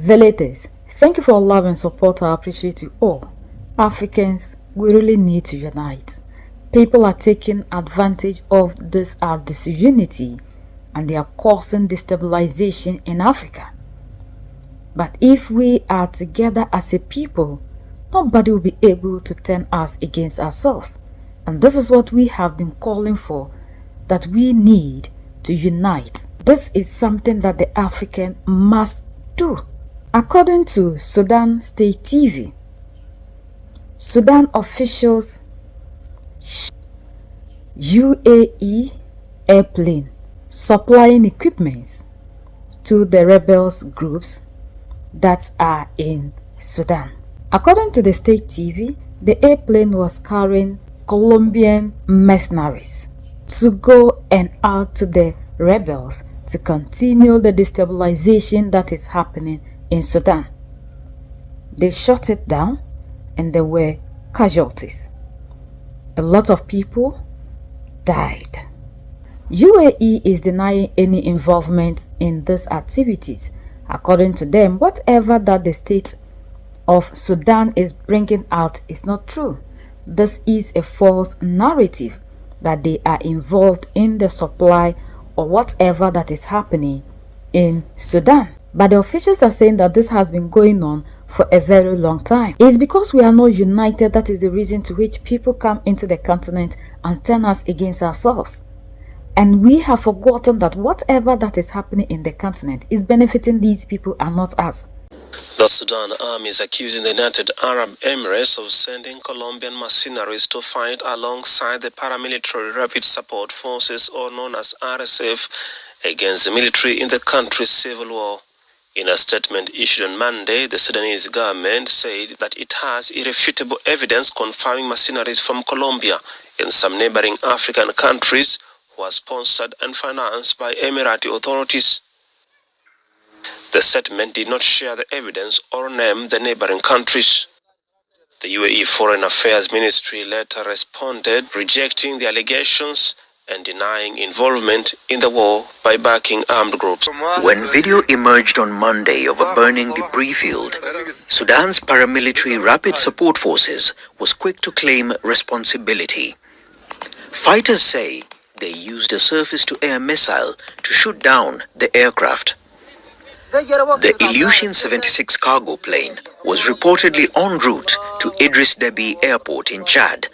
The latest. Thank you for all love and support. I appreciate you all. Africans, we really need to unite. People are taking advantage of this our disunity and they are causing destabilization in Africa. But if we are together as a people, nobody will be able to turn us against ourselves. And this is what we have been calling for, that we need to unite. This is something that the African must do. According to Sudan State TV, Sudan officials UAE airplane supplying equipment to the rebels groups that are in Sudan. According to the state TV, the airplane was carrying Colombian mercenaries to go and out to the rebels to continue the destabilization that is happening in Sudan. They shut it down and there were casualties. A lot of people died. UAE is denying any involvement in these activities. According to them, whatever that the state of Sudan is bringing out is not true. This is a false narrative that they are involved in the supply or whatever that is happening in Sudan. But the officials are saying that this has been going on for a very long time. It's because we are not united that is the reason to which people come into the continent and turn us against ourselves. And we have forgotten that whatever that is happening in the continent is benefiting these people and not us. The Sudan army is accusing the United Arab Emirates of sending Colombian mercenaries to fight alongside the paramilitary Rapid Support Forces, or known as RSF, against the military in the country's civil war. In a statement issued on Monday, the Sudanese government said that it has irrefutable evidence confirming mercenaries from Colombia and some neighboring African countries who are sponsored and financed by Emirati authorities. The statement did not share the evidence or name the neighboring countries. The UAE Foreign Affairs Ministry later responded, rejecting the allegations and denying involvement in the war by backing armed groups. When video emerged on Monday of a burning debris field, Sudan's paramilitary Rapid Support Forces was quick to claim responsibility. Fighters say they used a surface-to-air missile to shoot down the aircraft. The Illusion 76 cargo plane was reportedly en route to Idris Deby Airport in Chad,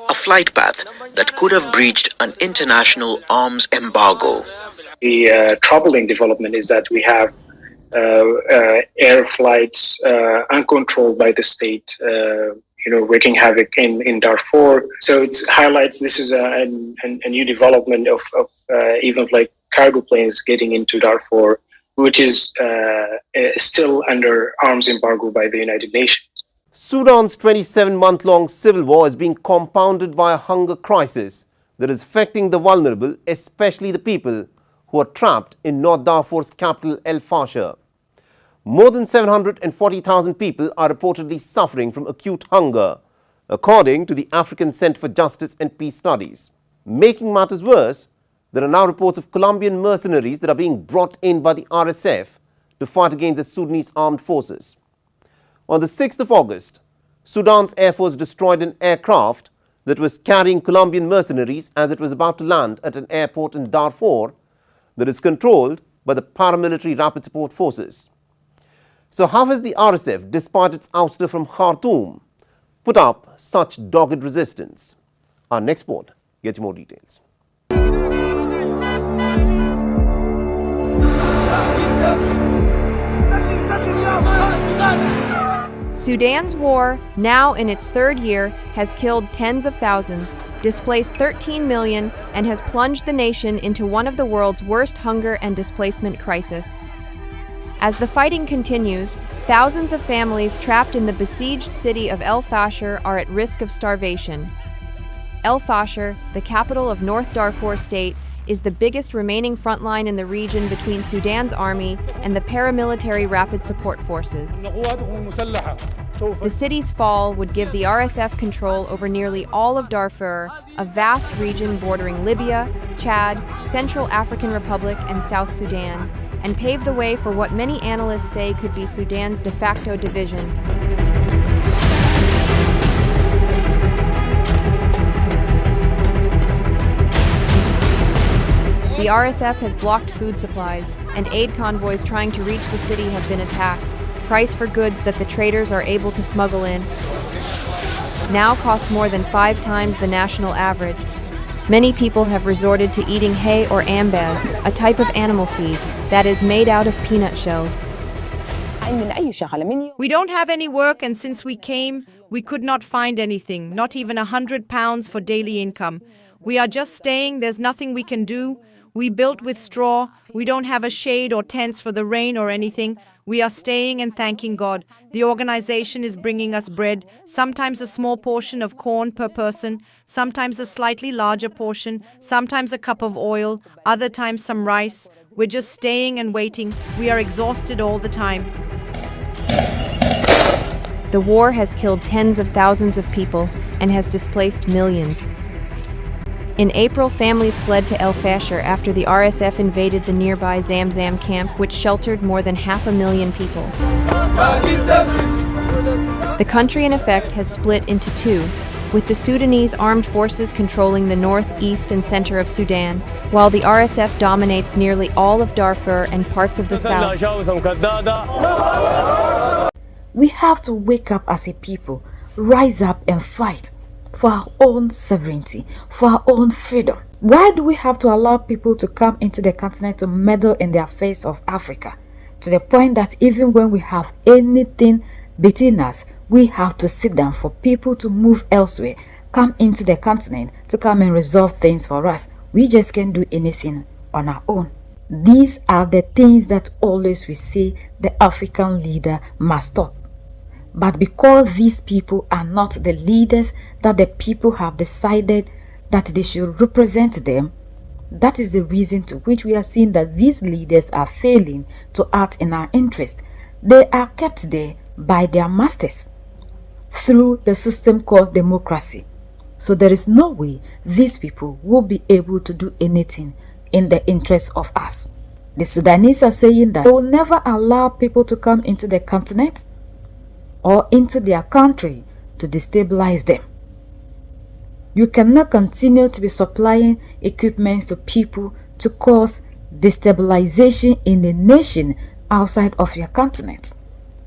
a flight path that could have breached an international arms embargo. The troubling development is that we have air flights uncontrolled by the state, wreaking havoc in Darfur. So it highlights this is a new development of even like cargo planes getting into Darfur, which is still under arms embargo by the United Nations. Sudan's 27-month-long civil war is being compounded by a hunger crisis that is affecting the vulnerable, especially the people who are trapped in North Darfur's capital, El Fasher. More than 740,000 people are reportedly suffering from acute hunger, according to the African Center for Justice and Peace Studies. Making matters worse, there are now reports of Colombian mercenaries that are being brought in by the RSF to fight against the Sudanese armed forces. On the 6th of August, Sudan's Air Force destroyed an aircraft that was carrying Colombian mercenaries as it was about to land at an airport in Darfur that is controlled by the paramilitary Rapid Support Forces. So how has the RSF, despite its ouster from Khartoum, put up such dogged resistance? Our next report gets more details. Sudan's war, now in its third year, has killed tens of thousands, displaced 13 million, and has plunged the nation into one of the world's worst hunger and displacement crises. As the fighting continues, thousands of families trapped in the besieged city of El Fasher are at risk of starvation. El Fasher, the capital of North Darfur State, is the biggest remaining front line in the region between Sudan's army and the paramilitary Rapid Support Forces. The city's fall would give the RSF control over nearly all of Darfur, a vast region bordering Libya, Chad, Central African Republic, and South Sudan, and pave the way for what many analysts say could be Sudan's de facto division. The RSF has blocked food supplies, and aid convoys trying to reach the city have been attacked. Price for goods that the traders are able to smuggle in now cost more than 5 times the national average. Many people have resorted to eating hay or ambaz, a type of animal feed that is made out of peanut shells. We don't have any work, and since we came, we could not find anything, not even £100 for daily income. We are just staying, there's nothing we can do. We built with straw, we don't have a shade or tents for the rain or anything. We are staying and thanking God. The organization is bringing us bread, sometimes a small portion of corn per person, sometimes a slightly larger portion, sometimes a cup of oil, other times some rice. We're just staying and waiting. We are exhausted all the time. The war has killed tens of thousands of people and has displaced millions. In April, families fled to El Fasher after the RSF invaded the nearby Zamzam camp, which sheltered more than 500,000 people. The country, in effect, has split into two, with the Sudanese armed forces controlling the north, east, and center of Sudan, while the RSF dominates nearly all of Darfur and parts of the south. We have to wake up as a people, rise up and fight for our own sovereignty, for our own freedom. Why do we have to allow people to come into the continent to meddle in the affairs of Africa? To the point that even when we have anything between us, we have to sit down for people to move elsewhere, come into the continent to come and resolve things for us. We just can't do anything on our own. These are the things that always we say the African leader must stop. But because these people are not the leaders that the people have decided that they should represent them, that is the reason to which we are seeing that these leaders are failing to act in our interest. They are kept there by their masters through the system called democracy. So there is no way these people will be able to do anything in the interest of us. The Sudanese are saying that they will never allow people to come into the continent or into their country to destabilize them. You cannot continue to be supplying equipment to people to cause destabilization in a nation outside of your continent.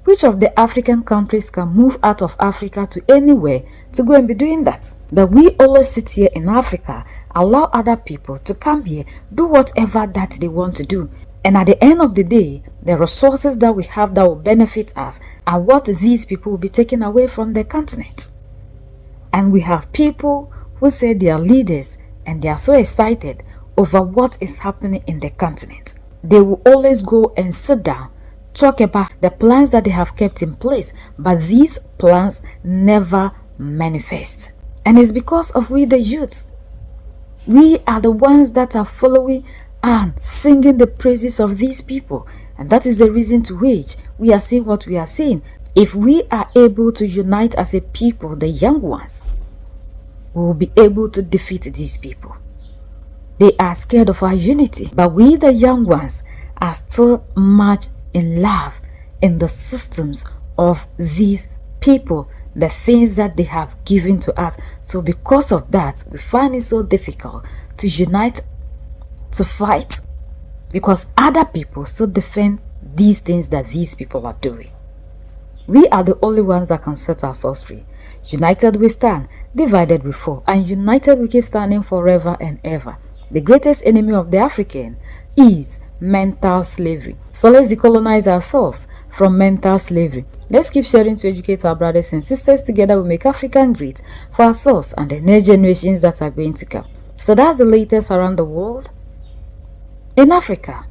Which of the African countries can move out of Africa to anywhere to go and be doing that? But we always sit here in Africa, allow other people to come here, do whatever that they want to do. And at the end of the day, the resources that we have that will benefit us are what these people will be taking away from the continent. And we have people who say they are leaders and they are so excited over what is happening in the continent. They will always go and sit down, talk about the plans that they have kept in place, but these plans never manifest. And it's because of we the youth. We are the ones that are following and singing the praises of these people, and that is the reason to which we are seeing what we are seeing. If we are able to unite as a people, the young ones, we will be able to defeat these people. They are scared of our unity, but we the young ones are still much in love in the systems of these people, the things that they have given to us. So because of that, we find it so difficult to unite, to fight, because other people still defend these things that these people are doing. We are the only ones that can set ourselves free. United we stand, divided we fall, and united we keep standing forever and ever. The greatest enemy of the African is mental slavery. So let's decolonize ourselves from mental slavery. Let's keep sharing to educate our brothers and sisters. Together we make Africa great for ourselves and the next generations that are going to come. So that's the latest around the world. In Africa,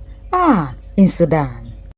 in Sudan.